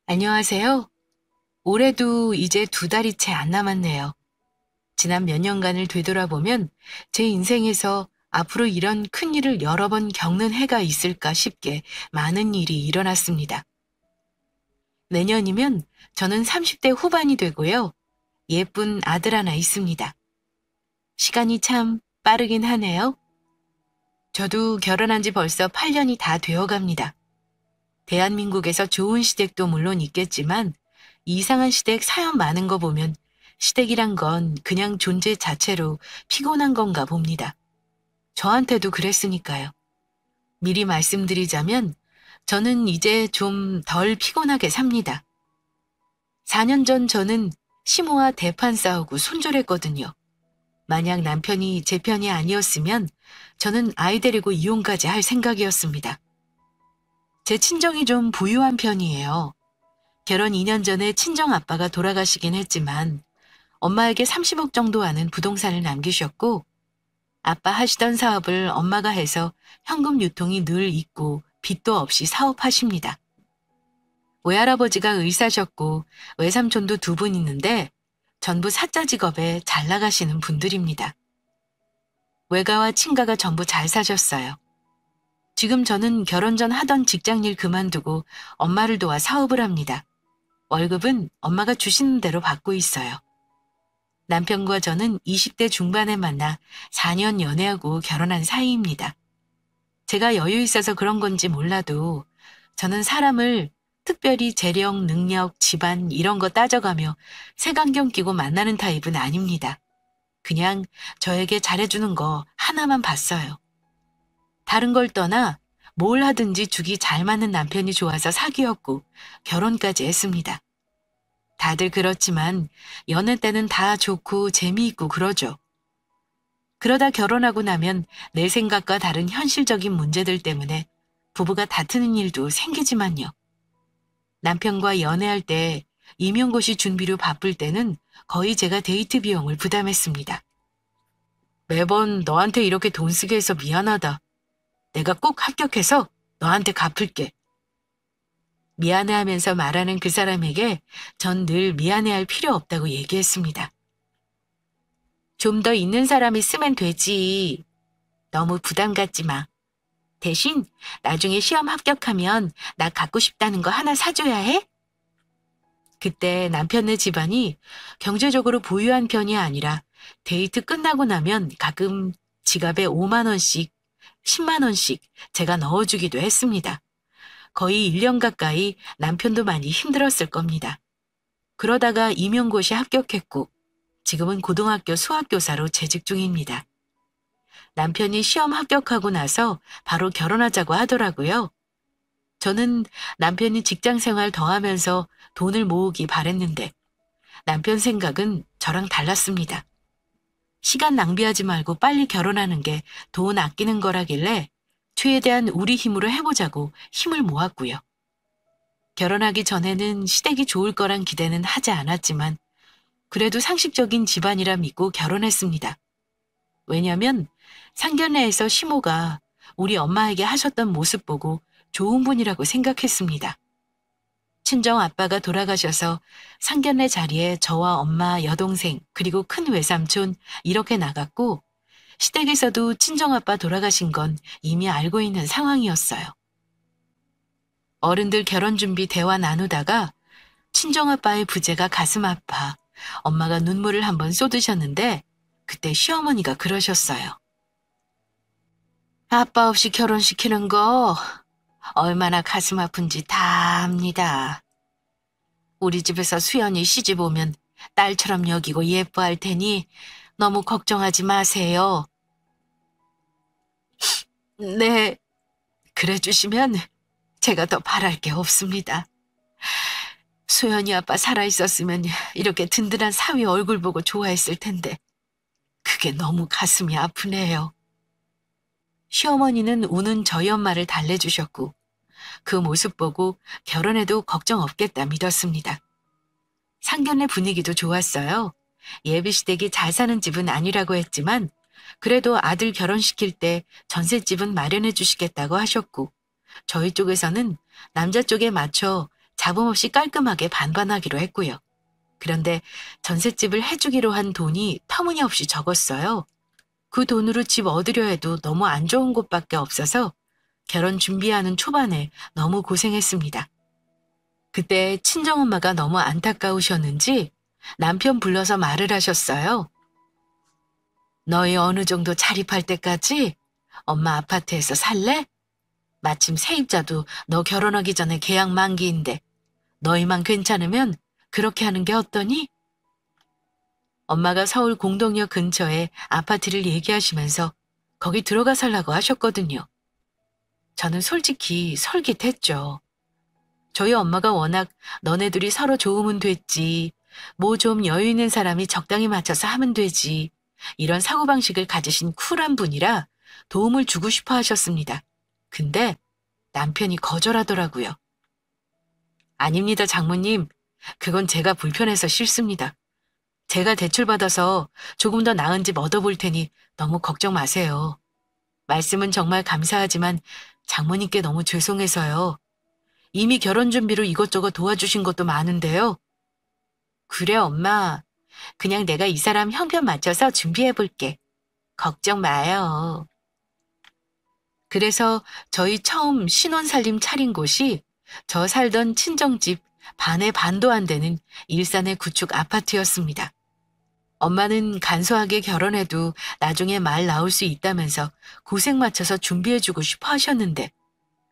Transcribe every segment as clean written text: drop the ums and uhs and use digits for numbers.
안녕하세요. 올해도 이제 두 달이 채 안 남았네요. 지난 몇 년간을 되돌아보면 제 인생에서 앞으로 이런 큰 일을 여러 번 겪는 해가 있을까 싶게 많은 일이 일어났습니다. 내년이면 저는 30대 후반이 되고요. 예쁜 아들 하나 있습니다. 시간이 참 빠르긴 하네요. 저도 결혼한 지 벌써 8년이 다 되어 갑니다. 대한민국에서 좋은 시댁도 물론 있겠지만 이상한 시댁 사연 많은 거 보면 시댁이란 건 그냥 존재 자체로 피곤한 건가 봅니다. 저한테도 그랬으니까요. 미리 말씀드리자면 저는 이제 좀 덜 피곤하게 삽니다. 4년 전 저는 시모와 대판 싸우고 손절했거든요. 만약 남편이 제 편이 아니었으면 저는 아이 데리고 이혼까지 할 생각이었습니다. 제 친정이 좀 부유한 편이에요. 결혼 2년 전에 친정 아빠가 돌아가시긴 했지만 엄마에게 30억 정도 하는 부동산을 남기셨고 아빠 하시던 사업을 엄마가 해서 현금 유통이 늘 있고 빚도 없이 사업하십니다. 외할아버지가 의사셨고 외삼촌도 두 분 있는데 전부 사자 직업에 잘 나가시는 분들입니다. 외가와 친가가 전부 잘 사셨어요. 지금 저는 결혼 전 하던 직장 일 그만두고 엄마를 도와 사업을 합니다. 월급은 엄마가 주시는 대로 받고 있어요. 남편과 저는 20대 중반에 만나 4년 연애하고 결혼한 사이입니다. 제가 여유 있어서 그런 건지 몰라도 저는 사람을 특별히 재력, 능력, 집안 이런 거 따져가며 색안경 끼고 만나는 타입은 아닙니다. 그냥 저에게 잘해주는 거 하나만 봤어요. 다른 걸 떠나 뭘 하든지 죽이 잘 맞는 남편이 좋아서 사귀었고 결혼까지 했습니다. 다들 그렇지만 연애 때는 다 좋고 재미있고 그러죠. 그러다 결혼하고 나면 내 생각과 다른 현실적인 문제들 때문에 부부가 다투는 일도 생기지만요. 남편과 연애할 때 임용고시 준비로 바쁠 때는 거의 제가 데이트 비용을 부담했습니다. 매번 너한테 이렇게 돈 쓰게 해서 미안하다. 내가 꼭 합격해서 너한테 갚을게. 미안해하면서 말하는 그 사람에게 전 늘 미안해할 필요 없다고 얘기했습니다. 좀 더 있는 사람이 쓰면 되지. 너무 부담 갖지 마. 대신 나중에 시험 합격하면 나 갖고 싶다는 거 하나 사줘야 해? 그때 남편네 집안이 경제적으로 부유한 편이 아니라 데이트 끝나고 나면 가끔 지갑에 5만 원씩, 10만 원씩 제가 넣어주기도 했습니다. 거의 1년 가까이 남편도 많이 힘들었을 겁니다. 그러다가 임용고시 합격했고 지금은 고등학교 수학교사로 재직 중입니다. 남편이 시험 합격하고 나서 바로 결혼하자고 하더라고요. 저는 남편이 직장 생활 더 하면서 돈을 모으기 바랬는데 남편 생각은 저랑 달랐습니다. 시간 낭비하지 말고 빨리 결혼하는 게 돈 아끼는 거라길래 최대한 우리 힘으로 해보자고 힘을 모았고요. 결혼하기 전에는 시댁이 좋을 거란 기대는 하지 않았지만 그래도 상식적인 집안이라 믿고 결혼했습니다. 왜냐면 상견례에서 시모가 우리 엄마에게 하셨던 모습 보고 좋은 분이라고 생각했습니다. 친정 아빠가 돌아가셔서 상견례 자리에 저와 엄마, 여동생, 그리고 큰 외삼촌 이렇게 나갔고 시댁에서도 친정 아빠 돌아가신 건 이미 알고 있는 상황이었어요. 어른들 결혼 준비 대화 나누다가 친정 아빠의 부재가 가슴 아파 엄마가 눈물을 한번 쏟으셨는데 그때 시어머니가 그러셨어요. 아빠 없이 결혼시키는 거 얼마나 가슴 아픈지 다 압니다. 우리 집에서 수연이 시집 오면 딸처럼 여기고 예뻐할 테니 너무 걱정하지 마세요. 네, 그래 주시면 제가 더 바랄 게 없습니다. 수연이 아빠 살아있었으면 이렇게 든든한 사위 얼굴 보고 좋아했을 텐데 그게 너무 가슴이 아프네요. 시어머니는 우는 저희 엄마를 달래주셨고 그 모습 보고 결혼해도 걱정 없겠다 믿었습니다. 상견례 분위기도 좋았어요. 예비시댁이 잘 사는 집은 아니라고 했지만 그래도 아들 결혼시킬 때 전셋집은 마련해 주시겠다고 하셨고 저희 쪽에서는 남자 쪽에 맞춰 잡음 없이 깔끔하게 반반하기로 했고요. 그런데 전셋집을 해주기로 한 돈이 터무니없이 적었어요. 그 돈으로 집 얻으려 해도 너무 안 좋은 곳밖에 없어서 결혼 준비하는 초반에 너무 고생했습니다. 그때 친정엄마가 너무 안타까우셨는지 남편 불러서 말을 하셨어요. 너희 어느 정도 자립할 때까지 엄마 아파트에서 살래? 마침 세입자도 너 결혼하기 전에 계약 만기인데 너희만 괜찮으면 그렇게 하는 게 어떠니? 엄마가 서울 공동역 근처에 아파트를 얘기하시면서 거기 들어가 살라고 하셨거든요. 저는 솔직히 솔깃했죠. 저희 엄마가 워낙 너네 둘이 서로 좋으면 됐지, 뭐 좀 여유 있는 사람이 적당히 맞춰서 하면 되지, 이런 사고방식을 가지신 쿨한 분이라 도움을 주고 싶어 하셨습니다. 근데 남편이 거절하더라고요. 아닙니다, 장모님. 그건 제가 불편해서 싫습니다. 제가 대출받아서 조금 더 나은 집 얻어볼 테니 너무 걱정 마세요. 말씀은 정말 감사하지만 장모님께 너무 죄송해서요. 이미 결혼 준비로 이것저것 도와주신 것도 많은데요. 그래, 엄마. 그냥 내가 이 사람 형편 맞춰서 준비해볼게. 걱정 마요. 그래서 저희 처음 신혼살림 차린 곳이 저 살던 친정집 반의 반도 안 되는 일산의 구축 아파트였습니다. 엄마는 간소하게 결혼해도 나중에 말 나올 수 있다면서 고생 맞춰서 준비해주고 싶어 하셨는데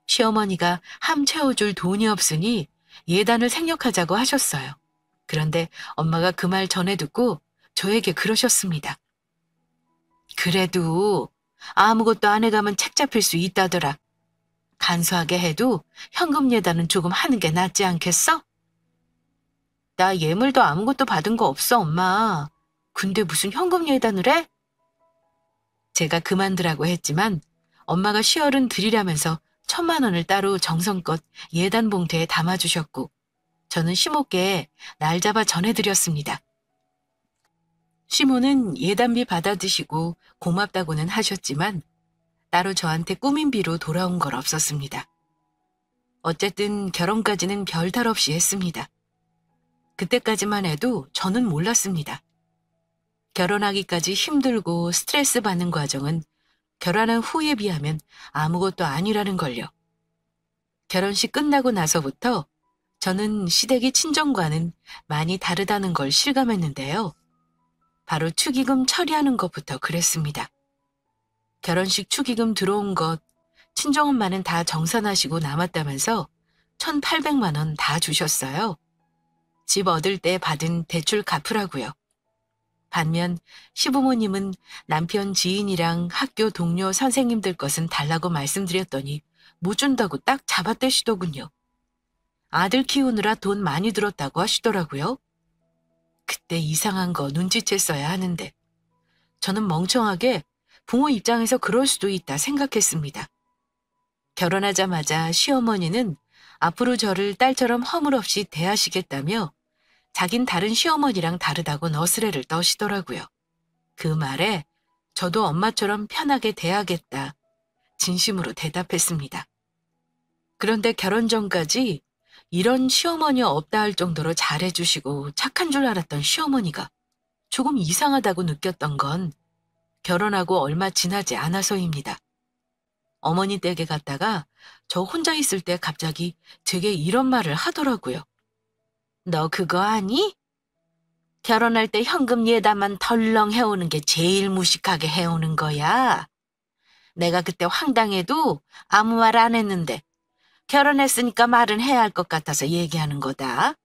시어머니가 함 채워줄 돈이 없으니 예단을 생략하자고 하셨어요. 그런데 엄마가 그 말 전해 듣고 저에게 그러셨습니다. 그래도 아무것도 안 해가면 책 잡힐 수 있다더라. 간소하게 해도 현금 예단은 조금 하는 게 낫지 않겠어? 나 예물도 아무것도 받은 거 없어, 엄마. 근데 무슨 현금 예단을 해? 제가 그만두라고 했지만 엄마가 시얼은 드리라면서 1,000만 원을 따로 정성껏 예단 봉투에 담아주셨고 저는 시모께 날 잡아 전해드렸습니다. 시모는 예단비 받아드시고 고맙다고는 하셨지만 따로 저한테 꾸민비로 돌아온 건 없었습니다. 어쨌든 결혼까지는 별탈 없이 했습니다. 그때까지만 해도 저는 몰랐습니다. 결혼하기까지 힘들고 스트레스 받는 과정은 결혼한 후에 비하면 아무것도 아니라는 걸요. 결혼식 끝나고 나서부터 저는 시댁의 친정과는 많이 다르다는 걸 실감했는데요. 바로 축의금 처리하는 것부터 그랬습니다. 결혼식 축의금 들어온 것 친정엄마는 다 정산하시고 남았다면서 1,800만 원 다 주셨어요. 집 얻을 때 받은 대출 갚으라고요. 반면 시부모님은 남편 지인이랑 학교 동료 선생님들 것은 달라고 말씀드렸더니 못 준다고 딱 잡아떼시더군요. 아들 키우느라 돈 많이 들었다고 하시더라고요. 그때 이상한 거 눈치챘어야 하는데 저는 멍청하게 부모 입장에서 그럴 수도 있다 생각했습니다. 결혼하자마자 시어머니는 앞으로 저를 딸처럼 허물없이 대하시겠다며 자긴 다른 시어머니랑 다르다고 너스레를 떠시더라고요. 그 말에 저도 엄마처럼 편하게 대하겠다. 진심으로 대답했습니다. 그런데 결혼 전까지 이런 시어머니 없다 할 정도로 잘해주시고 착한 줄 알았던 시어머니가 조금 이상하다고 느꼈던 건 결혼하고 얼마 지나지 않아서입니다. 어머니 댁에 갔다가 저 혼자 있을 때 갑자기 제게 이런 말을 하더라고요. 너 그거 아니? 결혼할 때 현금 예단만 덜렁 해오는 게 제일 무식하게 해오는 거야. 내가 그때 황당해도 아무 말 안 했는데 결혼했으니까 말은 해야 할 것 같아서 얘기하는 거다.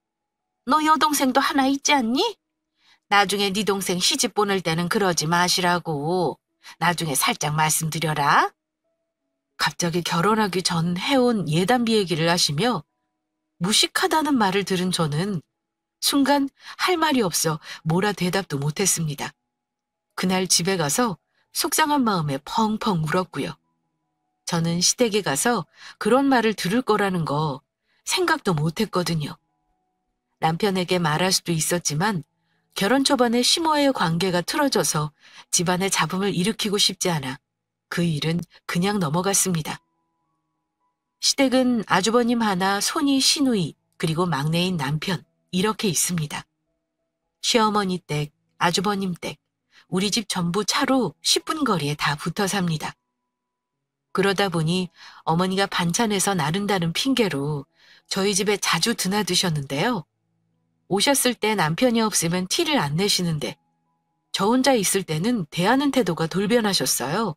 너 여동생도 하나 있지 않니? 나중에 네 동생 시집 보낼 때는 그러지 마시라고. 나중에 살짝 말씀드려라. 갑자기 결혼하기 전 해온 예단비 얘기를 하시며 무식하다는 말을 들은 저는 순간 할 말이 없어 뭐라 대답도 못했습니다. 그날 집에 가서 속상한 마음에 펑펑 울었고요. 저는 시댁에 가서 그런 말을 들을 거라는 거 생각도 못했거든요. 남편에게 말할 수도 있었지만 결혼 초반에 시모와의 관계가 틀어져서 집안의 잡음을 일으키고 싶지 않아 그 일은 그냥 넘어갔습니다. 시댁은 아주버님 하나, 손이 시누이, 그리고 막내인 남편, 이렇게 있습니다. 시어머니 댁, 아주버님 댁, 우리 집 전부 차로 10분 거리에 다 붙어 삽니다. 그러다 보니 어머니가 반찬에서 나른다는 핑계로 저희 집에 자주 드나드셨는데요. 오셨을 때 남편이 없으면 티를 안 내시는데 저 혼자 있을 때는 대하는 태도가 돌변하셨어요.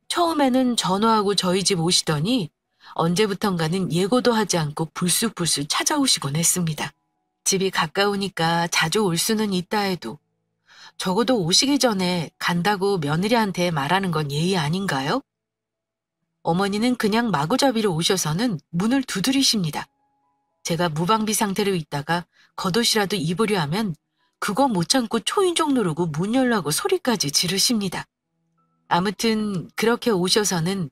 처음에는 전화하고 저희 집 오시더니 언제부턴가는 예고도 하지 않고 불쑥불쑥 찾아오시곤 했습니다. 집이 가까우니까 자주 올 수는 있다 해도 적어도 오시기 전에 간다고 며느리한테 말하는 건 예의 아닌가요? 어머니는 그냥 마구잡이로 오셔서는 문을 두드리십니다. 제가 무방비 상태로 있다가 겉옷이라도 입으려 하면 그거 못 참고 초인종 누르고 문 열라고 소리까지 지르십니다. 아무튼 그렇게 오셔서는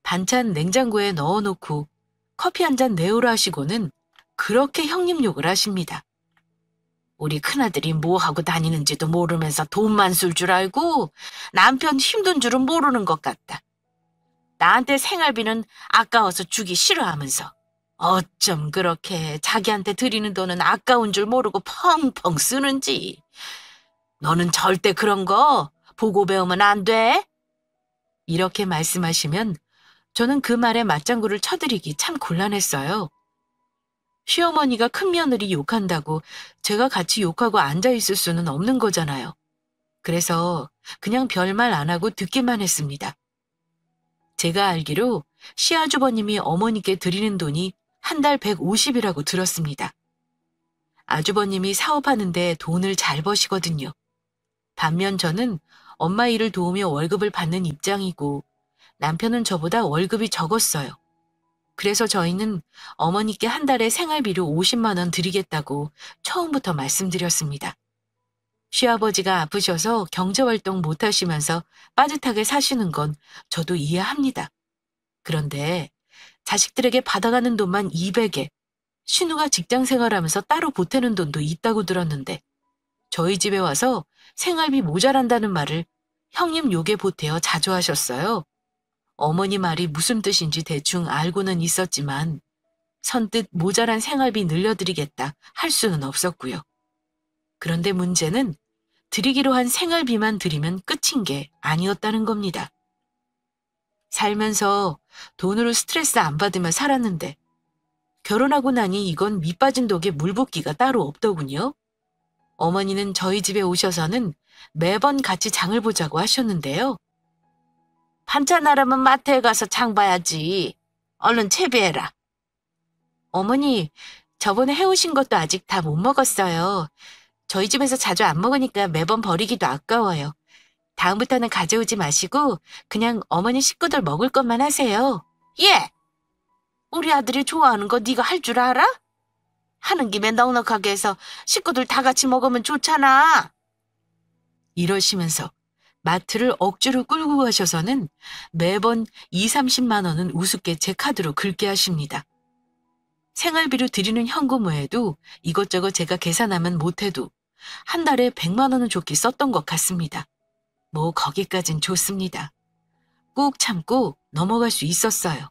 반찬 냉장고에 넣어놓고 커피 한 잔 내오라 하시고는 그렇게 형님 욕을 하십니다. 우리 큰아들이 뭐 하고 다니는지도 모르면서 돈만 쓸 줄 알고 남편 힘든 줄은 모르는 것 같다. 나한테 생활비는 아까워서 주기 싫어하면서 어쩜 그렇게 자기한테 드리는 돈은 아까운 줄 모르고 펑펑 쓰는지. 너는 절대 그런 거 보고 배우면 안 돼. 이렇게 말씀하시면 저는 그 말에 맞장구를 쳐드리기 참 곤란했어요. 시어머니가 큰며느리 욕한다고 제가 같이 욕하고 앉아있을 수는 없는 거잖아요. 그래서 그냥 별말 안 하고 듣기만 했습니다. 제가 알기로 시아주버님이 어머니께 드리는 돈이 한 달 150이라고 들었습니다. 아주버님이 사업하는데 돈을 잘 버시거든요. 반면 저는 엄마 일을 도우며 월급을 받는 입장이고 남편은 저보다 월급이 적었어요. 그래서 저희는 어머니께 한 달에 생활비로 50만 원 드리겠다고 처음부터 말씀드렸습니다. 시아버지가 아프셔서 경제활동 못하시면서 빠듯하게 사시는 건 저도 이해합니다. 그런데 자식들에게 받아가는 돈만 200에 신우가 직장 생활하면서 따로 보태는 돈도 있다고 들었는데 저희 집에 와서 생활비 모자란다는 말을 형님 욕에 보태어 자주 하셨어요. 어머니 말이 무슨 뜻인지 대충 알고는 있었지만 선뜻 모자란 생활비 늘려드리겠다 할 수는 없었고요. 그런데 문제는 드리기로 한 생활비만 드리면 끝인 게 아니었다는 겁니다. 살면서 돈으로 스트레스 안 받으며 살았는데 결혼하고 나니 이건 밑빠진 독에 물 붓기가 따로 없더군요. 어머니는 저희 집에 오셔서는 매번 같이 장을 보자고 하셨는데요. 반찬하려면 마트에 가서 장 봐야지. 얼른 채비해라. 어머니, 저번에 해오신 것도 아직 다 못 먹었어요. 저희 집에서 자주 안 먹으니까 매번 버리기도 아까워요. 다음부터는 가져오지 마시고 그냥 어머니 식구들 먹을 것만 하세요. 예! 우리 아들이 좋아하는 거 네가 할 줄 알아? 하는 김에 넉넉하게 해서 식구들 다 같이 먹으면 좋잖아. 이러시면서 마트를 억지로 끌고 가셔서는 매번 2, 30만 원은 우습게 제 카드로 긁게 하십니다. 생활비로 드리는 현금 외에도 이것저것 제가 계산하면 못해도 한 달에 100만 원은 좋게 썼던 것 같습니다. 뭐 거기까진 좋습니다. 꾹 참고 넘어갈 수 있었어요.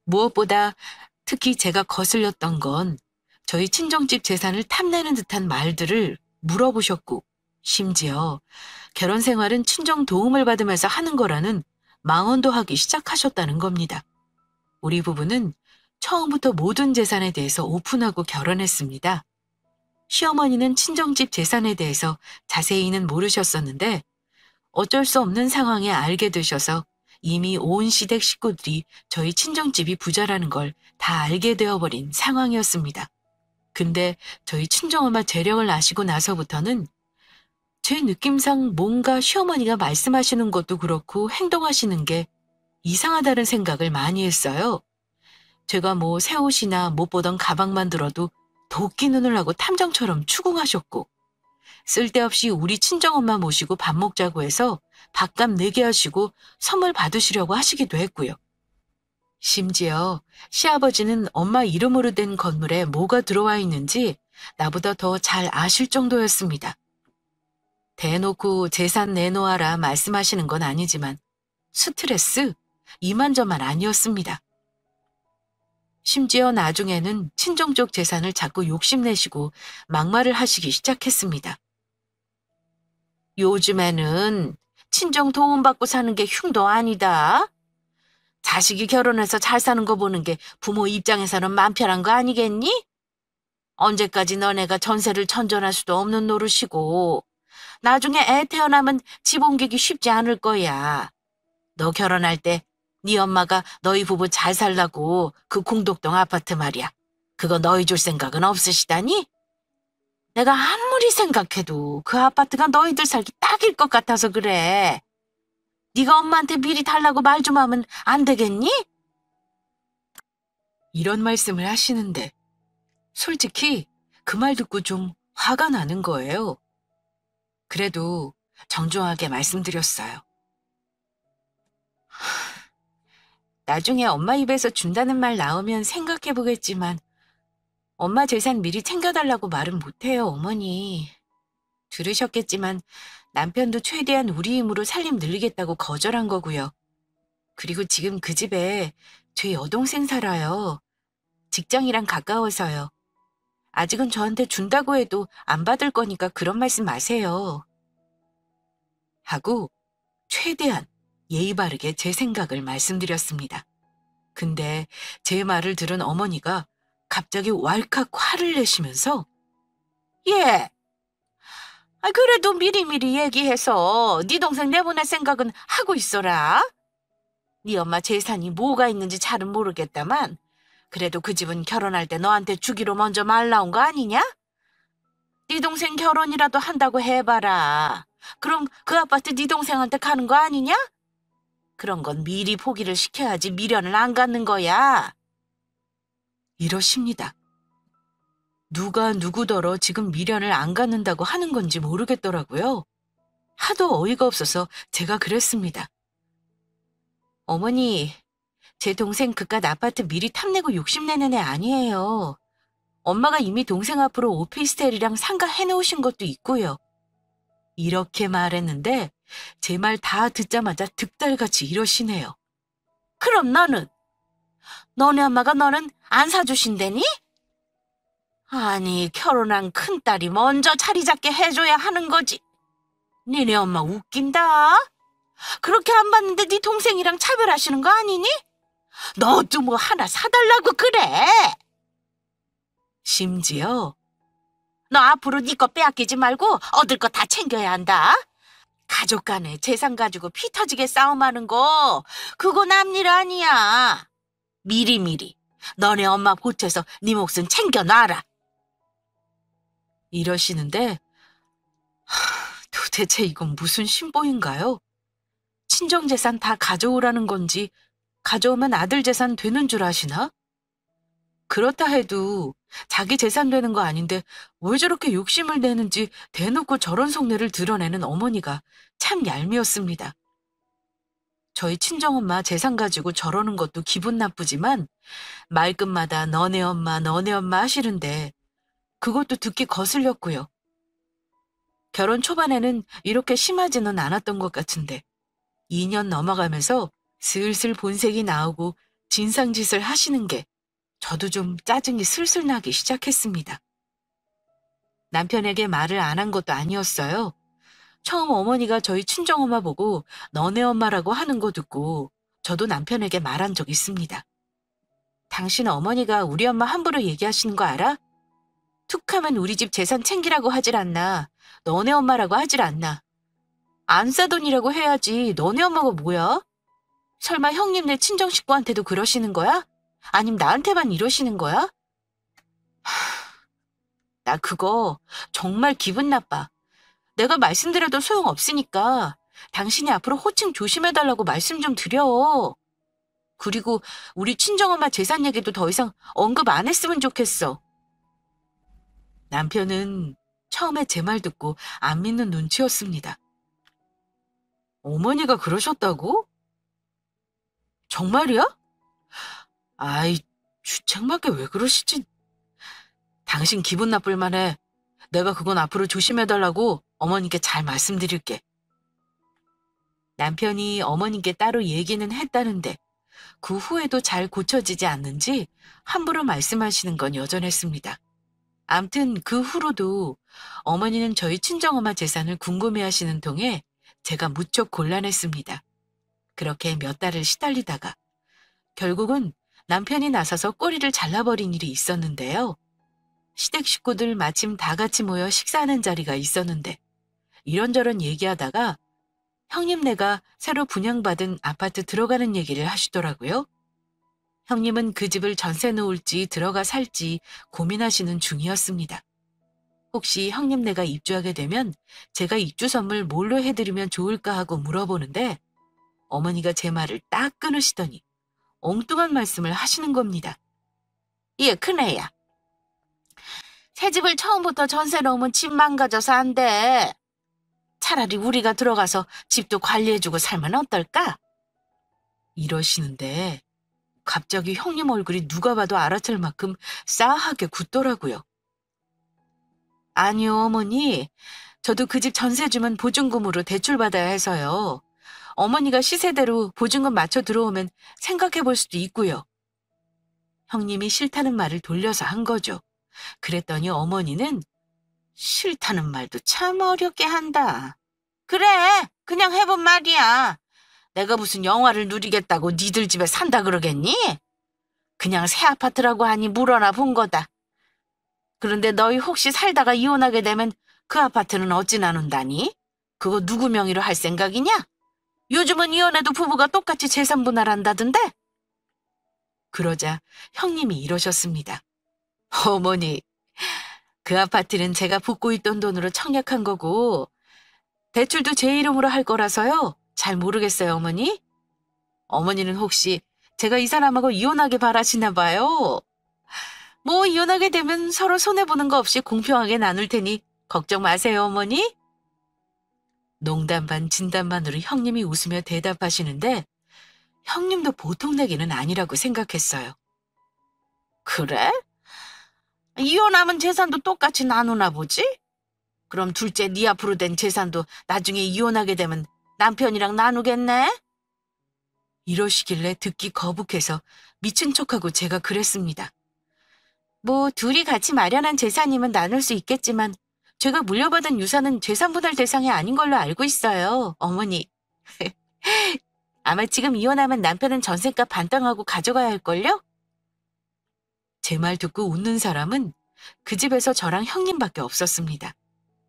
무엇보다 특히 제가 거슬렸던 건 저희 친정집 재산을 탐내는 듯한 말들을 물어보셨고 심지어 결혼 생활은 친정 도움을 받으면서 하는 거라는 망언도 하기 시작하셨다는 겁니다. 우리 부부는 처음부터 모든 재산에 대해서 오픈하고 결혼했습니다. 시어머니는 친정집 재산에 대해서 자세히는 모르셨었는데 어쩔 수 없는 상황에 알게 되셔서 이미 온 시댁 식구들이 저희 친정집이 부자라는 걸 다 알게 되어버린 상황이었습니다. 근데 저희 친정엄마 재력을 아시고 나서부터는 제 느낌상 뭔가 시어머니가 말씀하시는 것도 그렇고 행동하시는 게 이상하다는 생각을 많이 했어요. 제가 뭐 새 옷이나 못 보던 가방만 들어도 도끼 눈을 하고 탐정처럼 추궁하셨고 쓸데없이 우리 친정엄마 모시고 밥 먹자고 해서 밥값 내게 하시고 선물 받으시려고 하시기도 했고요. 심지어 시아버지는 엄마 이름으로 된 건물에 뭐가 들어와 있는지 나보다 더 잘 아실 정도였습니다. 대놓고 재산 내놓아라 말씀하시는 건 아니지만 스트레스 이만저만 아니었습니다. 심지어 나중에는 친정 쪽 재산을 자꾸 욕심내시고 막말을 하시기 시작했습니다. 요즘에는 친정 도움받고 사는 게 흉도 아니다. 자식이 결혼해서 잘 사는 거 보는 게 부모 입장에서는 맘 편한 거 아니겠니? 언제까지 너네가 전세를 천전할 수도 없는 노릇이고 나중에 애 태어나면 집 옮기기 쉽지 않을 거야. 너 결혼할 때 네 엄마가 너희 부부 잘 살라고 그 공덕동 아파트 말이야. 그거 너희 줄 생각은 없으시다니? 내가 아무리 생각해도 그 아파트가 너희들 살기 딱일 것 같아서 그래. 네가 엄마한테 미리 달라고 말 좀 하면 안 되겠니? 이런 말씀을 하시는데 솔직히 그 말 듣고 좀 화가 나는 거예요. 그래도 정중하게 말씀드렸어요. 나중에 엄마 입에서 준다는 말 나오면 생각해보겠지만 엄마 재산 미리 챙겨달라고 말은 못해요, 어머니. 들으셨겠지만 남편도 최대한 우리 힘으로 살림 늘리겠다고 거절한 거고요. 그리고 지금 그 집에 제 여동생 살아요. 직장이랑 가까워서요. 아직은 저한테 준다고 해도 안 받을 거니까 그런 말씀 마세요. 하고 최대한 예의 바르게 제 생각을 말씀드렸습니다. 근데 제 말을 들은 어머니가 갑자기 왈칵 화를 내시면서 예, 그래도 미리미리 얘기해서 네 동생 내보낼 생각은 하고 있어라. 네 엄마 재산이 뭐가 있는지 잘은 모르겠다만 그래도 그 집은 결혼할 때 너한테 주기로 먼저 말 나온 거 아니냐? 네 동생 결혼이라도 한다고 해봐라. 그럼 그 아파트 네 동생한테 가는 거 아니냐? 그런 건 미리 포기를 시켜야지 미련을 안 갖는 거야. 이러십니다. 누가 누구더러 지금 미련을 안 갖는다고 하는 건지 모르겠더라고요. 하도 어이가 없어서 제가 그랬습니다. 어머니, 제 동생 그깟 아파트 미리 탐내고 욕심내는 애 아니에요. 엄마가 이미 동생 앞으로 오피스텔이랑 상가 해놓으신 것도 있고요. 이렇게 말했는데 제 말 다 듣자마자 득달같이 이러시네요. 그럼 너는? 너네 엄마가 너는 안 사주신다니? 아니, 결혼한 큰딸이 먼저 자리 잡게 해줘야 하는 거지. 니네 엄마 웃긴다. 그렇게 안 봤는데 네 동생이랑 차별하시는 거 아니니? 너도 뭐 하나 사달라고 그래. 심지어 너 앞으로 네 거 빼앗기지 말고 얻을 거 다 챙겨야 한다. 가족 간에 재산 가지고 피 터지게 싸움하는 거 그거 남일 아니야. 미리미리 너네 엄마 보태서 네 몫은 챙겨놔라. 이러시는데 도대체 이건 무슨 신보인가요? 친정재산 다 가져오라는 건지 가져오면 아들 재산 되는 줄 아시나? 그렇다 해도 자기 재산 되는 거 아닌데 왜 저렇게 욕심을 내는지 대놓고 저런 속내를 드러내는 어머니가 참 얄미웠습니다. 저희 친정엄마 재산 가지고 저러는 것도 기분 나쁘지만 말끝마다 너네 엄마 하시는데 그것도 듣기 거슬렸고요. 결혼 초반에는 이렇게 심하지는 않았던 것 같은데 2년 넘어가면서 슬슬 본색이 나오고 진상짓을 하시는 게 저도 좀 짜증이 슬슬 나기 시작했습니다. 남편에게 말을 안 한 것도 아니었어요. 처음 어머니가 저희 친정엄마 보고 너네 엄마라고 하는 거 듣고 저도 남편에게 말한 적 있습니다. 당신 어머니가 우리 엄마 함부로 얘기하시는 거 알아? 툭하면 우리 집 재산 챙기라고 하질 않나. 너네 엄마라고 하질 않나. 안 싸돈이라고 해야지 너네 엄마가 뭐야? 설마 형님네 친정 식구한테도 그러시는 거야? 아님 나한테만 이러시는 거야? 나 그거 정말 기분 나빠. 내가 말씀드려도 소용없으니까 당신이 앞으로 호칭 조심해달라고 말씀 좀 드려. 그리고 우리 친정엄마 재산 얘기도 더 이상 언급 안 했으면 좋겠어. 남편은 처음에 제 말 듣고 안 믿는 눈치였습니다. 어머니가 그러셨다고? 정말이야? 아이, 주책맞게 왜 그러시지? 당신 기분 나쁠 만해. 내가 그건 앞으로 조심해달라고 어머니께 잘 말씀드릴게. 남편이 어머니께 따로 얘기는 했다는데 그 후에도 잘 고쳐지지 않는지 함부로 말씀하시는 건 여전했습니다. 암튼 그 후로도 어머니는 저희 친정엄마 재산을 궁금해하시는 통에 제가 무척 곤란했습니다. 그렇게 몇 달을 시달리다가 결국은 남편이 나서서 꼬리를 잘라버린 일이 있었는데요. 시댁 식구들 마침 다 같이 모여 식사하는 자리가 있었는데 이런저런 얘기하다가 형님네가 새로 분양받은 아파트 들어가는 얘기를 하시더라고요. 형님은 그 집을 전세 놓을지 들어가 살지 고민하시는 중이었습니다. 혹시 형님네가 입주하게 되면 제가 입주 선물 뭘로 해드리면 좋을까 하고 물어보는데 어머니가 제 말을 딱 끊으시더니 엉뚱한 말씀을 하시는 겁니다. 예, 큰애야. 새 집을 처음부터 전세 놓으면 집 망가져서 안 돼. 차라리 우리가 들어가서 집도 관리해주고 살면 어떨까? 이러시는데 갑자기 형님 얼굴이 누가 봐도 알아챌 만큼 싸하게 굳더라고요. 아니요, 어머니. 저도 그 집 전세 주면 보증금으로 대출받아야 해서요. 어머니가 시세대로 보증금 맞춰 들어오면 생각해 볼 수도 있고요. 형님이 싫다는 말을 돌려서 한 거죠. 그랬더니 어머니는 싫다는 말도 참 어렵게 한다. 그래, 그냥 해본 말이야. 내가 무슨 영화를 누리겠다고 니들 집에 산다 그러겠니? 그냥 새 아파트라고 하니 물어나 본 거다. 그런데 너희 혹시 살다가 이혼하게 되면 그 아파트는 어찌 나눈다니? 그거 누구 명의로 할 생각이냐? 요즘은 이혼해도 부부가 똑같이 재산 분할한다던데? 그러자 형님이 이러셨습니다. 어머니, 그 아파트는 제가 붓고 있던 돈으로 청약한 거고 대출도 제 이름으로 할 거라서요. 잘 모르겠어요, 어머니. 어머니는 혹시 제가 이 사람하고 이혼하게 바라시나 봐요. 뭐 이혼하게 되면 서로 손해보는 거 없이 공평하게 나눌 테니 걱정 마세요, 어머니. 농담 반 진담 반으로 형님이 웃으며 대답하시는데 형님도 보통 내기는 아니라고 생각했어요. 그래? 이혼하면 재산도 똑같이 나누나 보지? 그럼 둘째 네 앞으로 된 재산도 나중에 이혼하게 되면 남편이랑 나누겠네? 이러시길래 듣기 거북해서 미친 척하고 제가 그랬습니다. 뭐 둘이 같이 마련한 재산이면 나눌 수 있겠지만 제가 물려받은 유산은 재산 분할 대상이 아닌 걸로 알고 있어요, 어머니. 아마 지금 이혼하면 남편은 전셋값 반땅하고 가져가야 할걸요? 제 말 듣고 웃는 사람은 그 집에서 저랑 형님밖에 없었습니다.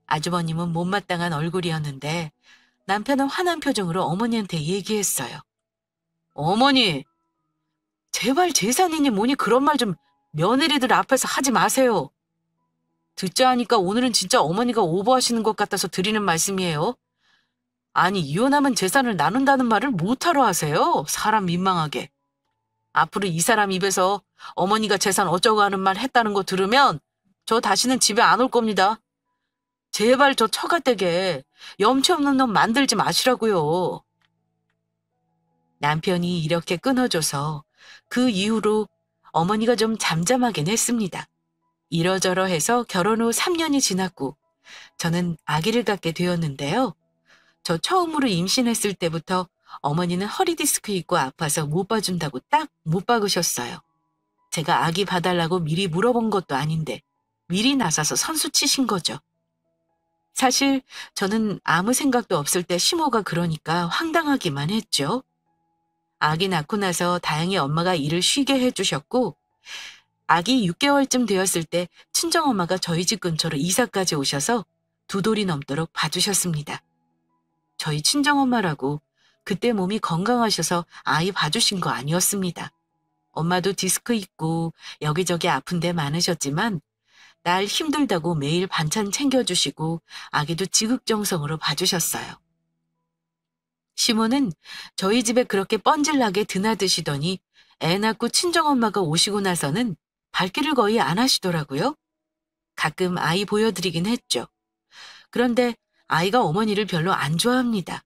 아주버님은 못마땅한 얼굴이었는데 남편은 화난 표정으로 어머니한테 얘기했어요. 어머니, 제발 재산이니 뭐니 그런 말 좀 며느리들 앞에서 하지 마세요. 듣자 하니까 오늘은 진짜 어머니가 오버하시는 것 같아서 드리는 말씀이에요. 아니, 이혼하면 재산을 나눈다는 말을 못하러 하세요. 사람 민망하게. 앞으로 이 사람 입에서 어머니가 재산 어쩌고 하는 말 했다는 거 들으면 저 다시는 집에 안 올 겁니다. 제발 저 처가댁에 염치 없는 놈 만들지 마시라고요. 남편이 이렇게 끊어줘서 그 이후로 어머니가 좀 잠잠하긴 했습니다. 이러저러 해서 결혼 후 3년이 지났고 저는 아기를 갖게 되었는데요. 저 처음으로 임신했을 때부터 어머니는 허리 디스크 있고 아파서 못 봐준다고 딱 못 박으셨어요. 제가 아기 봐달라고 미리 물어본 것도 아닌데 미리 나서서 선수 치신 거죠. 사실 저는 아무 생각도 없을 때 시모가 그러니까 황당하기만 했죠. 아기 낳고 나서 다행히 엄마가 일을 쉬게 해주셨고 아기 6개월쯤 되었을 때 친정엄마가 저희 집 근처로 이사까지 오셔서 2돌이 넘도록 봐주셨습니다. 저희 친정엄마라고 그때 몸이 건강하셔서 아이 봐주신 거 아니었습니다. 엄마도 디스크 있고 여기저기 아픈 데 많으셨지만 날 힘들다고 매일 반찬 챙겨주시고 아기도 지극정성으로 봐주셨어요. 시모는 저희 집에 그렇게 뻔질나게 드나드시더니 애 낳고 친정엄마가 오시고 나서는 발길을 거의 안 하시더라고요. 가끔 아이 보여드리긴 했죠. 그런데 아이가 어머니를 별로 안 좋아합니다.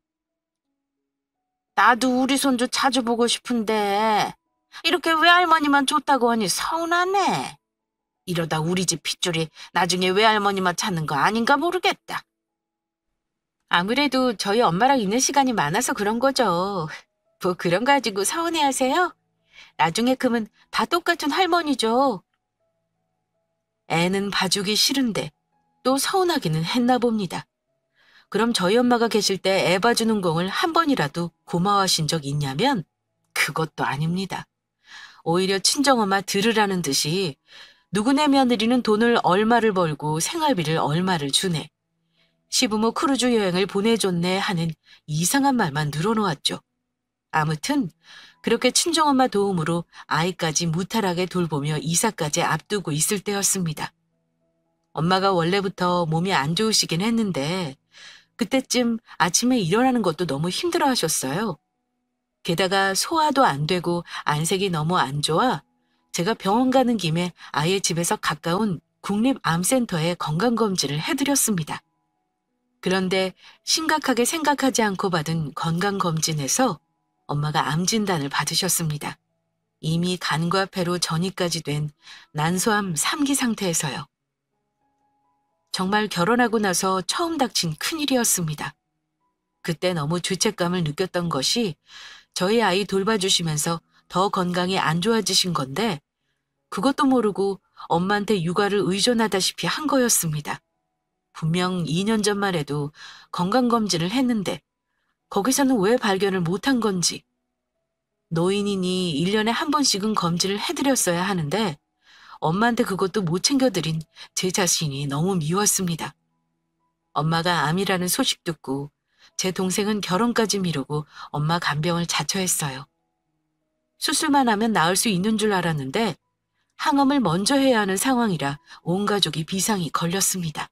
나도 우리 손주 자주 보고 싶은데 이렇게 외할머니만 좋다고 하니 서운하네. 이러다 우리 집 핏줄이 나중에 외할머니만 찾는 거 아닌가 모르겠다. 아무래도 저희 엄마랑 있는 시간이 많아서 그런 거죠. 뭐 그런 거 가지고 서운해하세요? 나중에 크면 다 똑같은 할머니죠. 애는 봐주기 싫은데 또 서운하기는 했나 봅니다. 그럼 저희 엄마가 계실 때 애 봐주는 공을 한 번이라도 고마워하신 적 있냐면 그것도 아닙니다. 오히려 친정엄마 들으라는 듯이 누구네 며느리는 돈을 얼마를 벌고 생활비를 얼마를 주네. 시부모 크루즈 여행을 보내줬네 하는 이상한 말만 늘어놓았죠. 아무튼 그렇게 친정엄마 도움으로 아이까지 무탈하게 돌보며 이사까지 앞두고 있을 때였습니다. 엄마가 원래부터 몸이 안 좋으시긴 했는데 그때쯤 아침에 일어나는 것도 너무 힘들어 하셨어요. 게다가 소화도 안 되고 안색이 너무 안 좋아 제가 병원 가는 김에 아예 집에서 가까운 국립암센터에 건강검진을 해드렸습니다. 그런데 심각하게 생각하지 않고 받은 건강검진에서 엄마가 암 진단을 받으셨습니다. 이미 간과 폐로 전이까지 된 난소암 3기 상태에서요. 정말 결혼하고 나서 처음 닥친 큰일이었습니다. 그때 너무 죄책감을 느꼈던 것이 저희 아이 돌봐주시면서 더 건강이 안 좋아지신 건데 그것도 모르고 엄마한테 육아를 의존하다시피 한 거였습니다. 분명 2년 전만 해도 건강검진을 했는데 거기서는 왜 발견을 못한 건지 노인이니 1년에 한 번씩은 검진을 해드렸어야 하는데 엄마한테 그것도 못 챙겨드린 제 자신이 너무 미웠습니다. 엄마가 암이라는 소식 듣고 제 동생은 결혼까지 미루고 엄마 간병을 자처했어요. 수술만 하면 나을 수 있는 줄 알았는데 항암을 먼저 해야 하는 상황이라 온 가족이 비상이 걸렸습니다.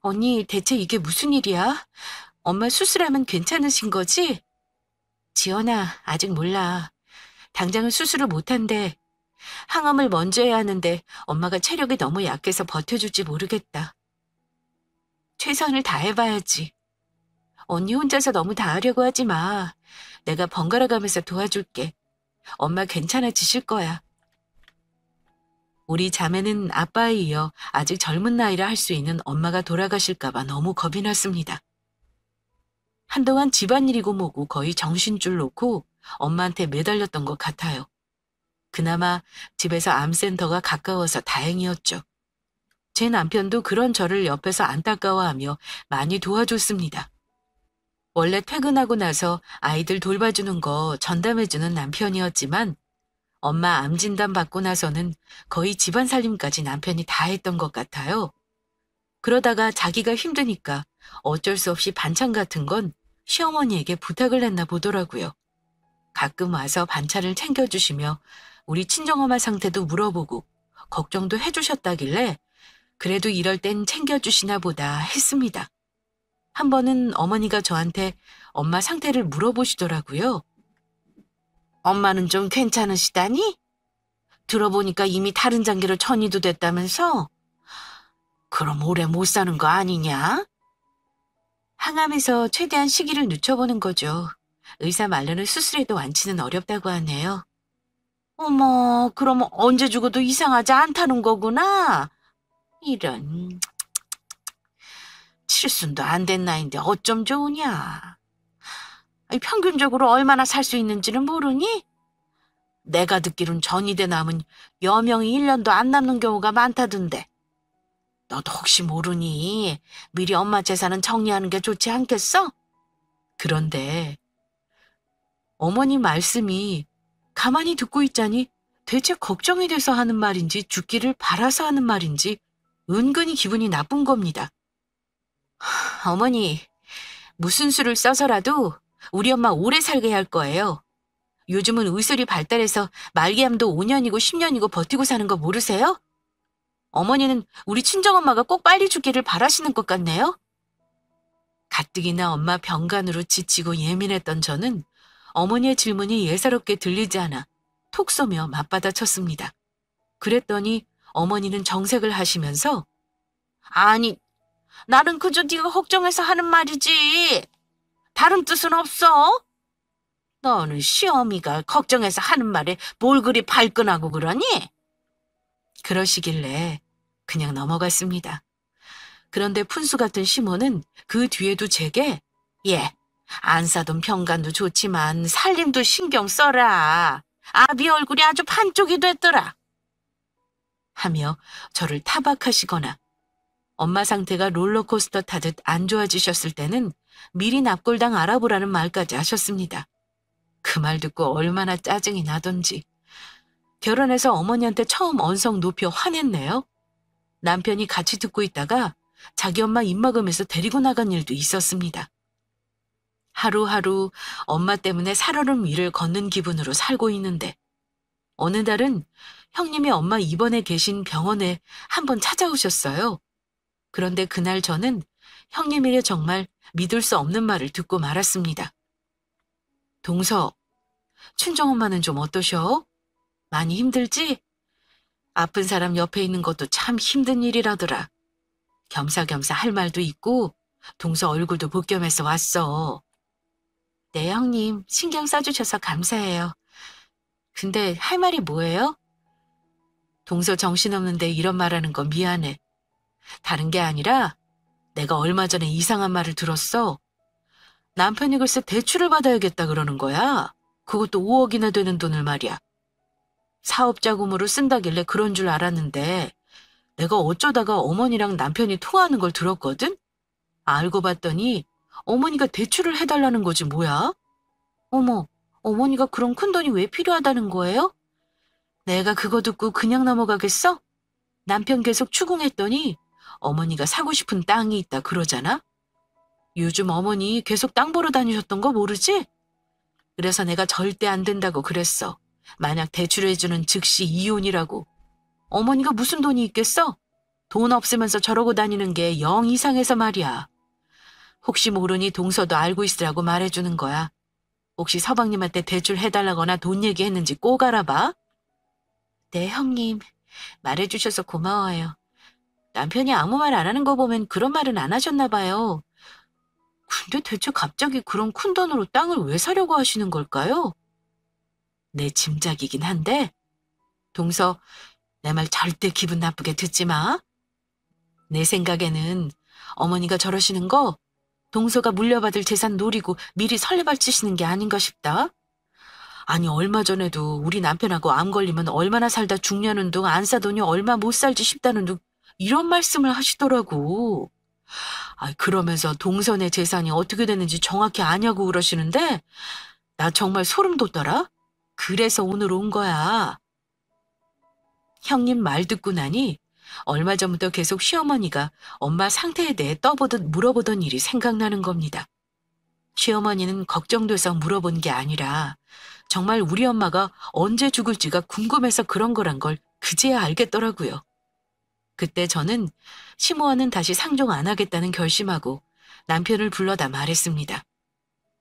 언니, 대체 이게 무슨 일이야? 엄마 수술하면 괜찮으신 거지? 지연아, 아직 몰라. 당장은 수술을 못한대. 항암을 먼저 해야 하는데 엄마가 체력이 너무 약해서 버텨줄지 모르겠다. 최선을 다해봐야지. 언니 혼자서 너무 다 하려고 하지 마. 내가 번갈아 가면서 도와줄게. 엄마 괜찮아지실 거야. 우리 자매는 아빠에 이어 아직 젊은 나이라 할 수 있는 엄마가 돌아가실까 봐 너무 겁이 났습니다. 한동안 집안일이고 뭐고 거의 정신줄 놓고 엄마한테 매달렸던 것 같아요. 그나마 집에서 암센터가 가까워서 다행이었죠. 제 남편도 그런 저를 옆에서 안타까워하며 많이 도와줬습니다. 원래 퇴근하고 나서 아이들 돌봐주는 거 전담해주는 남편이었지만 엄마 암 진단 받고 나서는 거의 집안 살림까지 남편이 다 했던 것 같아요. 그러다가 자기가 힘드니까 어쩔 수 없이 반찬 같은 건 시어머니에게 부탁을 했나 보더라고요. 가끔 와서 반찬을 챙겨주시며 우리 친정엄마 상태도 물어보고 걱정도 해주셨다길래 그래도 이럴 땐 챙겨주시나 보다 했습니다. 한 번은 어머니가 저한테 엄마 상태를 물어보시더라고요. 엄마는 좀 괜찮으시다니? 들어보니까 이미 다른 장기로 전이도 됐다면서? 그럼 오래 못 사는 거 아니냐? 항암에서 최대한 시기를 늦춰보는 거죠. 의사 말로는 수술해도 완치는 어렵다고 하네요. 어머, 그럼 언제 죽어도 이상하지 않다는 거구나. 이런, 칠순도 안 된 나이인데 어쩜 좋으냐. 아니, 평균적으로 얼마나 살 수 있는지는 모르니? 내가 듣기론 전이대 남은 여명이 1년도 안 남는 경우가 많다던데. 너도 혹시 모르니 미리 엄마 재산은 정리하는 게 좋지 않겠어? 그런데 어머니 말씀이 가만히 듣고 있자니 대체 걱정이 돼서 하는 말인지 죽기를 바라서 하는 말인지 은근히 기분이 나쁜 겁니다. 어머니, 무슨 수를 써서라도 우리 엄마 오래 살게 할 거예요. 요즘은 의술이 발달해서 말기암도 5년이고 10년이고 버티고 사는 거 모르세요? 어머니는 우리 친정엄마가 꼭 빨리 죽기를 바라시는 것 같네요. 가뜩이나 엄마 병간으로 지치고 예민했던 저는 어머니의 질문이 예사롭게 들리지 않아 톡 쏘며 맞받아쳤습니다. 그랬더니 어머니는 정색을 하시면서 아니, 나는 그저 네가 걱정해서 하는 말이지. 다른 뜻은 없어. 너는 시어미가 걱정해서 하는 말에 뭘 그리 발끈하고 그러니? 그러시길래 그냥 넘어갔습니다. 그런데 푼수 같은 시모는 그 뒤에도 제게 예, 안 사돈 병간도 좋지만 살림도 신경 써라. 아비 얼굴이 아주 반쪽이 됐더라. 하며 저를 타박하시거나 엄마 상태가 롤러코스터 타듯 안 좋아지셨을 때는 미리 납골당 알아보라는 말까지 하셨습니다. 그 말 듣고 얼마나 짜증이 나던지. 결혼해서 어머니한테 처음 언성 높여 화냈네요. 남편이 같이 듣고 있다가 자기 엄마 입막으면서 데리고 나간 일도 있었습니다. 하루하루 엄마 때문에 살얼음 위를 걷는 기분으로 살고 있는데 어느 날은 형님이 엄마 입원해 계신 병원에 한번 찾아오셨어요. 그런데 그날 저는 형님에게 정말 믿을 수 없는 말을 듣고 말았습니다. 동서, 친정엄마는 좀 어떠셔? 많이 힘들지? 아픈 사람 옆에 있는 것도 참 힘든 일이라더라. 겸사겸사 할 말도 있고 동서 얼굴도 볼 겸해서 왔어. 네, 형님. 신경 써주셔서 감사해요. 근데 할 말이 뭐예요? 동서 정신없는데 이런 말하는 거 미안해. 다른 게 아니라 내가 얼마 전에 이상한 말을 들었어. 남편이 글쎄 대출을 받아야겠다 그러는 거야. 그것도 5억이나 되는 돈을 말이야. 사업자금으로 쓴다길래 그런 줄 알았는데 내가 어쩌다가 어머니랑 남편이 통화하는 걸 들었거든? 알고 봤더니 어머니가 대출을 해달라는 거지 뭐야? 어머, 어머니가 그런 큰 돈이 왜 필요하다는 거예요? 내가 그거 듣고 그냥 넘어가겠어? 남편 계속 추궁했더니 어머니가 사고 싶은 땅이 있다 그러잖아? 요즘 어머니 계속 땅 보러 다니셨던 거 모르지? 그래서 내가 절대 안 된다고 그랬어. 만약 대출해주는 즉시 이혼이라고. 어머니가 무슨 돈이 있겠어? 돈 없으면서 저러고 다니는 게 영 이상해서 말이야. 혹시 모르니 동서도 알고 있으라고 말해주는 거야. 혹시 서방님한테 대출 해달라거나 돈 얘기했는지 꼭 알아봐. 네, 형님. 말해주셔서 고마워요. 남편이 아무 말 안 하는 거 보면 그런 말은 안 하셨나 봐요. 근데 대체 갑자기 그런 큰 돈으로 땅을 왜 사려고 하시는 걸까요? 내 짐작이긴 한데, 동서, 내 말 절대 기분 나쁘게 듣지 마. 내 생각에는 어머니가 저러시는 거 동서가 물려받을 재산 노리고 미리 설레발치시는 게 아닌가 싶다. 아니 얼마 전에도 우리 남편하고 암 걸리면 얼마나 살다 죽냐는 둥 안 사더니 얼마 못 살지 싶다는 둥 이런 말씀을 하시더라고. 그러면서 동선의 재산이 어떻게 되는지 정확히 아냐고 그러시는데 나 정말 소름 돋더라. 그래서 오늘 온 거야. 형님 말 듣고 나니 얼마 전부터 계속 시어머니가 엄마 상태에 대해 떠보듯 물어보던 일이 생각나는 겁니다. 시어머니는 걱정돼서 물어본 게 아니라 정말 우리 엄마가 언제 죽을지가 궁금해서 그런 거란 걸 그제야 알겠더라고요. 그때 저는 시모와는 다시 상종 안 하겠다는 결심하고 남편을 불러다 말했습니다.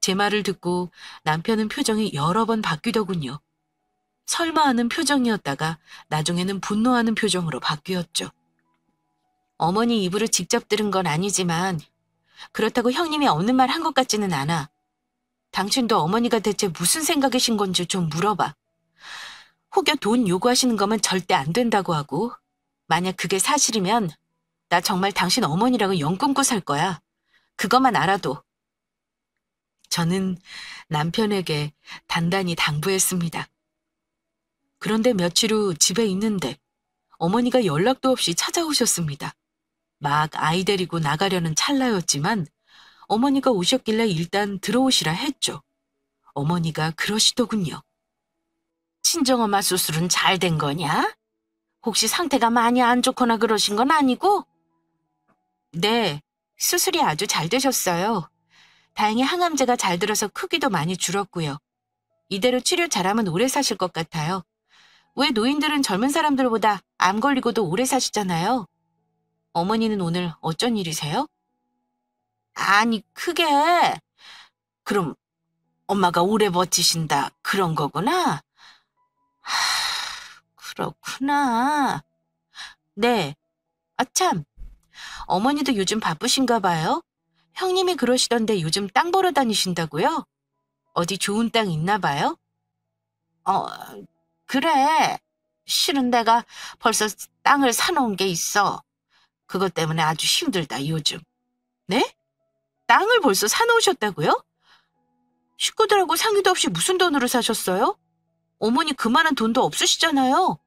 제 말을 듣고 남편은 표정이 여러 번 바뀌더군요. 설마 하는 표정이었다가 나중에는 분노하는 표정으로 바뀌었죠. 어머니 입으로 직접 들은 건 아니지만 그렇다고 형님이 없는 말 한 것 같지는 않아. 당신도 어머니가 대체 무슨 생각이신 건지 좀 물어봐. 혹여 돈 요구하시는 거면 절대 안 된다고 하고 만약 그게 사실이면 나 정말 당신 어머니라고 영 끊고 살 거야. 그것만 알아도. 저는 남편에게 단단히 당부했습니다. 그런데 며칠 후 집에 있는데 어머니가 연락도 없이 찾아오셨습니다. 막 아이 데리고 나가려는 찰나였지만 어머니가 오셨길래 일단 들어오시라 했죠. 어머니가 그러시더군요. 친정엄마 수술은 잘 된 거냐? 혹시 상태가 많이 안 좋거나 그러신 건 아니고? 네, 수술이 아주 잘 되셨어요. 다행히 항암제가 잘 들어서 크기도 많이 줄었고요. 이대로 치료 잘하면 오래 사실 것 같아요. 왜 노인들은 젊은 사람들보다 암 걸리고도 오래 사시잖아요. 어머니는 오늘 어쩐 일이세요? 아니, 그게... 그럼 엄마가 오래 버티신다 그런 거구나? 그렇구나. 네. 참. 어머니도 요즘 바쁘신가 봐요. 형님이 그러시던데 요즘 땅 보러 다니신다고요? 어디 좋은 땅 있나 봐요? 그래. 실은 내가 벌써 땅을 사놓은 게 있어. 그것 때문에 아주 힘들다, 요즘. 네? 땅을 벌써 사놓으셨다고요? 식구들하고 상의도 없이 무슨 돈으로 사셨어요? 어머니 그만한 돈도 없으시잖아요.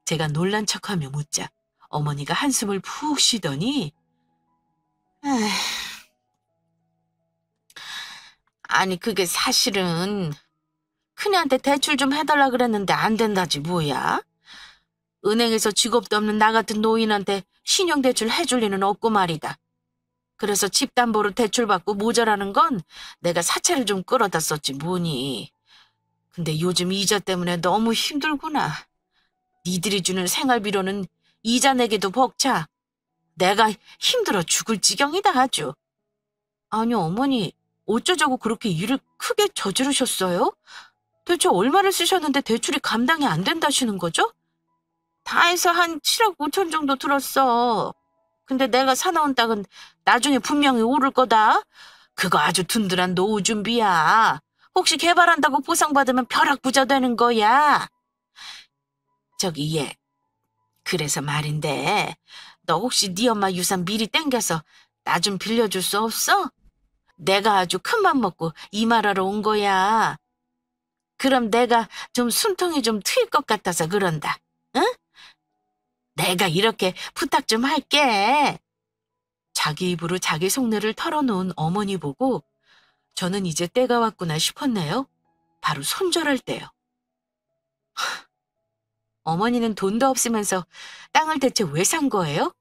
제가 놀란 척하며 묻자 어머니가 한숨을 푹 쉬더니 에휴, 아니 그게 사실은 큰애한테 대출 좀 해달라 그랬는데 안 된다지 뭐야. 은행에서 직업도 없는 나 같은 노인한테 신용대출 해줄 리는 없고 말이다. 그래서 집담보로 대출받고 모자라는 건 내가 사채를 좀 끌어다 썼지 뭐니. 근데 요즘 이자 때문에 너무 힘들구나. 니들이 주는 생활비로는 이자 내기도 벅차. 내가 힘들어 죽을 지경이다 아주. 아니 어머니 어쩌자고 그렇게 일을 크게 저지르셨어요? 대체 얼마를 쓰셨는데 대출이 감당이 안 된다시는 거죠? 다 해서 한 7억 5천 정도 들었어. 근데 내가 사놓은 땅은 나중에 분명히 오를 거다. 그거 아주 든든한 노후 준비야. 혹시 개발한다고 보상받으면 벼락부자 되는 거야. 저기 얘, 그래서 말인데 너 혹시 네 엄마 유산 미리 땡겨서 나 좀 빌려줄 수 없어? 내가 아주 큰맘 먹고 이 말하러 온 거야. 그럼 내가 좀 숨통이 좀 트일 것 같아서 그런다. 응? 내가 이렇게 부탁 좀 할게. 자기 입으로 자기 속내를 털어놓은 어머니 보고 저는 이제 때가 왔구나 싶었네요. 바로 손절할 때요. 어머니는 돈도 없으면서 땅을 대체 왜 산 거예요?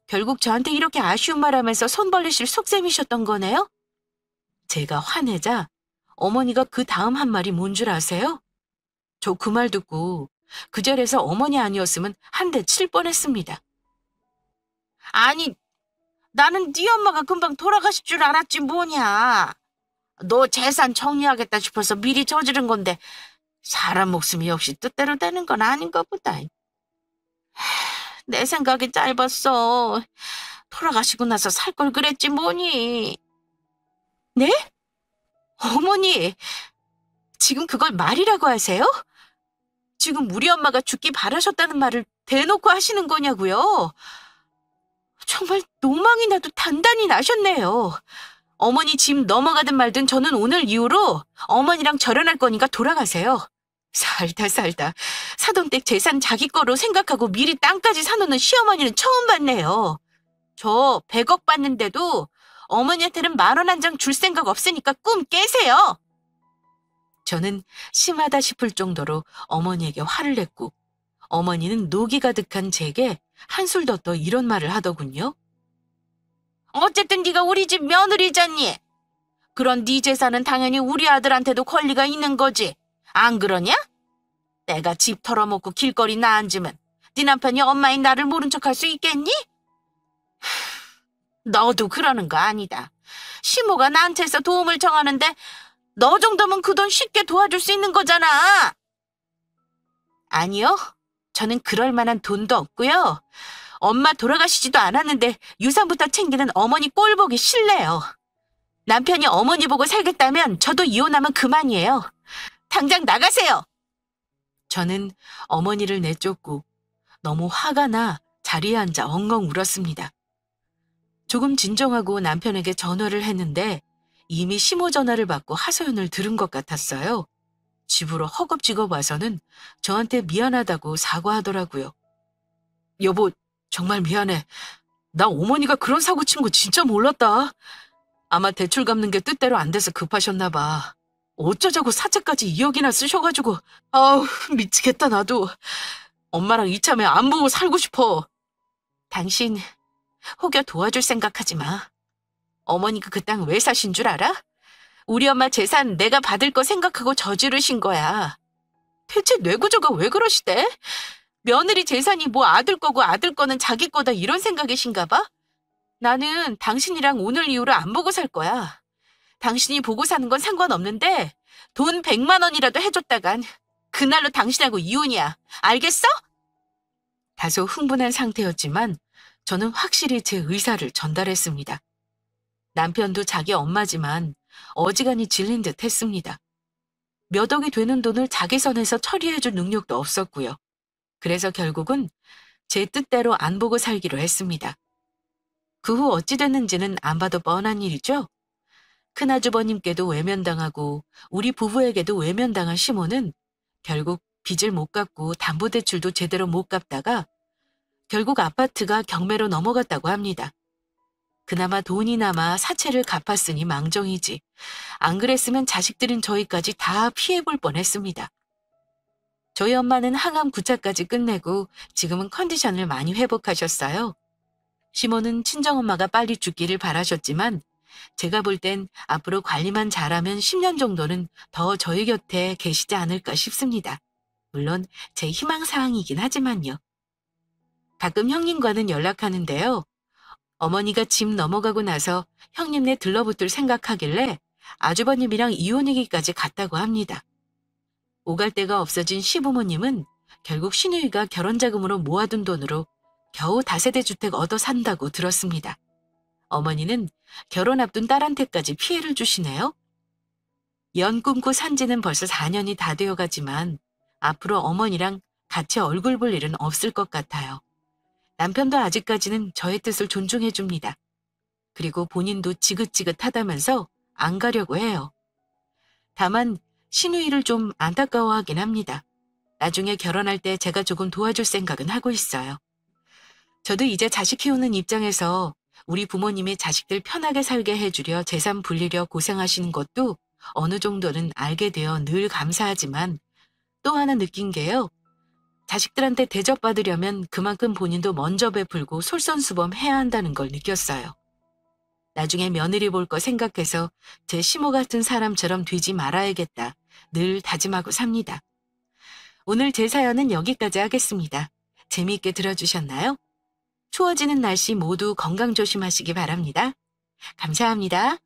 결국 저한테 이렇게 아쉬운 말 하면서 손 벌리실 속셈이셨던 거네요? 제가 화내자 어머니가 그 다음 한 말이 뭔 줄 아세요? 저 그 말 듣고 그 자리에서 어머니 아니었으면 한 대 칠 뻔했습니다. 아니, 나는 네 엄마가 금방 돌아가실 줄 알았지 뭐냐. 너 재산 정리하겠다 싶어서 미리 저지른 건데 사람 목숨이 역시 뜻대로 되는 건 아닌가 보다. 내 생각이 짧았어. 돌아가시고 나서 살 걸 그랬지 뭐니. 네? 어머니, 지금 그걸 말이라고 하세요? 지금 우리 엄마가 죽기 바라셨다는 말을 대놓고 하시는 거냐고요? 정말 노망이 나도 단단히 나셨네요. 어머니 짐 넘어가든 말든 저는 오늘 이후로 어머니랑 절연할 거니까 돌아가세요. 살다 사돈댁 재산 자기 거로 생각하고 미리 땅까지 사놓는 시어머니는 처음 봤네요. 저 100억 받는데도 어머니한테는 10,000원 한 장 줄 생각 없으니까 꿈 깨세요. 저는 심하다 싶을 정도로 어머니에게 화를 냈고 어머니는 녹이 가득한 제게 한술 더 떠 이런 말을 하더군요. 어쨌든 네가 우리 집 며느리잖니. 그런 네 재산은 당연히 우리 아들한테도 권리가 있는 거지. 안 그러냐? 내가 집 털어먹고 길거리 나앉으면 네 남편이 엄마인 나를 모른 척할 수 있겠니? 너도 그러는 거 아니다. 시모가 나한테서 도움을 청하는데 너 정도면 그 돈 쉽게 도와줄 수 있는 거잖아. 아니요. 저는 그럴 만한 돈도 없고요. 엄마 돌아가시지도 않았는데 유산부터 챙기는 어머니 꼴 보기 싫네요. 남편이 어머니 보고 살겠다면 저도 이혼하면 그만이에요. 당장 나가세요. 저는 어머니를 내쫓고 너무 화가 나 자리에 앉아 엉엉 울었습니다. 조금 진정하고 남편에게 전화를 했는데 이미 시모 전화를 받고 하소연을 들은 것 같았어요. 집으로 허겁지겁 와서는 저한테 미안하다고 사과하더라고요. 여보, 정말 미안해. 나 어머니가 그런 사고 친 거 진짜 몰랐다. 아마 대출 갚는 게 뜻대로 안 돼서 급하셨나 봐. 어쩌자고 사채까지 2억이나 쓰셔가지고. 아우, 미치겠다 나도. 엄마랑 이참에 안 보고 살고 싶어. 당신 혹여 도와줄 생각하지 마. 어머니가 그 땅 왜 사신 줄 알아? 우리 엄마 재산 내가 받을 거 생각하고 저지르신 거야. 대체 뇌구조가 왜 그러시대? 며느리 재산이 뭐 아들 거고 아들 거는 자기 거다 이런 생각이신가 봐? 나는 당신이랑 오늘 이후로 안 보고 살 거야. 당신이 보고 사는 건 상관없는데 돈 100만 원이라도 해줬다간 그날로 당신하고 이혼이야. 알겠어? 다소 흥분한 상태였지만 저는 확실히 제 의사를 전달했습니다. 남편도 자기 엄마지만 어지간히 질린 듯 했습니다. 몇 억이 되는 돈을 자기 선에서 처리해줄 능력도 없었고요. 그래서 결국은 제 뜻대로 안 보고 살기로 했습니다. 그 후 어찌 됐는지는 안 봐도 뻔한 일이죠. 큰아주버님께도 외면당하고 우리 부부에게도 외면당한 시모는 결국 빚을 못 갚고 담보대출도 제대로 못 갚다가 결국 아파트가 경매로 넘어갔다고 합니다. 그나마 돈이 남아 사채를 갚았으니 망정이지. 안 그랬으면 자식들인 저희까지 다 피해볼 뻔했습니다. 저희 엄마는 항암 9차까지 끝내고 지금은 컨디션을 많이 회복하셨어요. 시모는 친정엄마가 빨리 죽기를 바라셨지만 제가 볼 땐 앞으로 관리만 잘하면 10년 정도는 더 저희 곁에 계시지 않을까 싶습니다. 물론 제 희망사항이긴 하지만요. 가끔 형님과는 연락하는데요. 어머니가 집 넘어가고 나서 형님네 들러붙을 생각하길래 아주버님이랑 이혼 얘기까지 갔다고 합니다. 오갈 데가 없어진 시부모님은 결국 시누이가 결혼자금으로 모아둔 돈으로 겨우 다세대 주택 얻어 산다고 들었습니다. 어머니는 결혼 앞둔 딸한테까지 피해를 주시네요. 연 꿈꾸 산 지는 벌써 4년이 다 되어가지만 앞으로 어머니랑 같이 얼굴 볼 일은 없을 것 같아요. 남편도 아직까지는 저의 뜻을 존중해 줍니다. 그리고 본인도 지긋지긋하다면서 안 가려고 해요. 다만 시누이를 좀 안타까워하긴 합니다. 나중에 결혼할 때 제가 조금 도와줄 생각은 하고 있어요. 저도 이제 자식 키우는 입장에서 우리 부모님이 자식들 편하게 살게 해주려 재산 불리려 고생하시는 것도 어느 정도는 알게 되어 늘 감사하지만 또 하나 느낀 게요. 자식들한테 대접받으려면 그만큼 본인도 먼저 베풀고 솔선수범해야 한다는 걸 느꼈어요. 나중에 며느리 볼 거 생각해서 제 시모 같은 사람처럼 되지 말아야겠다. 늘 다짐하고 삽니다. 오늘 제 사연은 여기까지 하겠습니다. 재미있게 들어주셨나요? 추워지는 날씨 모두 건강 조심하시기 바랍니다. 감사합니다.